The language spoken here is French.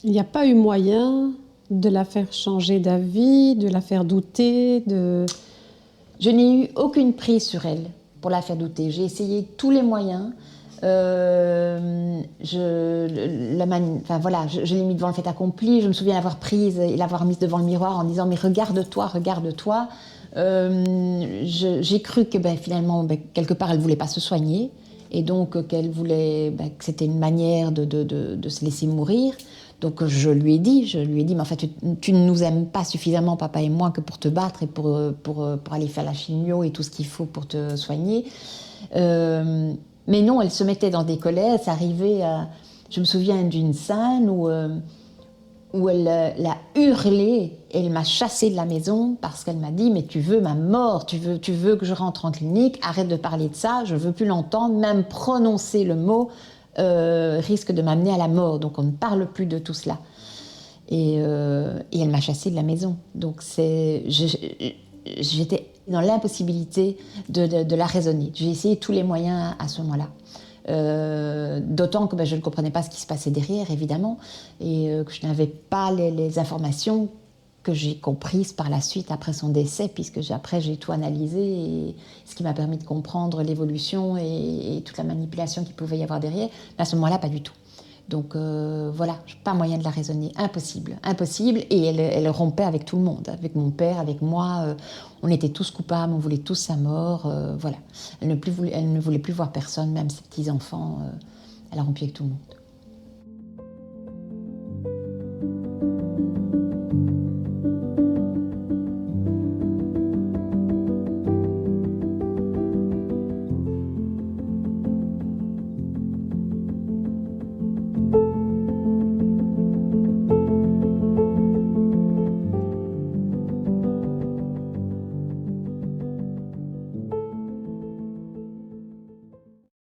Il n'y a pas eu moyen de la faire changer d'avis, de la faire douter, de... Je n'ai eu aucune prise sur elle pour la faire douter. J'ai essayé tous les moyens. Enfin, voilà, je l'ai mis devant le fait accompli. Je me souviens l'avoir prise et l'avoir mise devant le miroir en disant mais regarde-toi, regarde-toi. J'ai cru que finalement, quelque part, elle ne voulait pas se soigner et donc qu'elle voulait, que c'était une manière de se laisser mourir. Donc je lui ai dit, mais en fait, tu ne nous aimes pas suffisamment, papa et moi, que pour te battre et pour aller faire la chimio et tout ce qu'il faut pour te soigner. Mais non, elle se mettait dans des colères. Ça arrivait à... Je me souviens d'une scène où elle a hurlé et elle m'a chassée de la maison parce qu'elle m'a dit mais tu veux ma mort, tu veux que je rentre en clinique, arrête de parler de ça, je veux plus l'entendre, même prononcer le mot risque de m'amener à la mort, donc on ne parle plus de tout cela. Et elle m'a chassée de la maison. Donc j'étais dans l'impossibilité de la raisonner. J'ai essayé tous les moyens à ce moment-là. D'autant que je ne comprenais pas ce qui se passait derrière, évidemment, et que je n'avais pas les informations que j'ai comprises par la suite après son décès, puisque après j'ai tout analysé, et ce qui m'a permis de comprendre l'évolution et toute la manipulation qu'il pouvait y avoir derrière. Mais à ce moment-là, pas du tout. Donc voilà, pas moyen de la raisonner, impossible, impossible. Et elle rompait avec tout le monde, avec mon père, avec moi. On était tous coupables, on voulait tous sa mort. Voilà, elle ne voulait plus voir personne, même ses petits enfants. Elle a rompu avec tout le monde.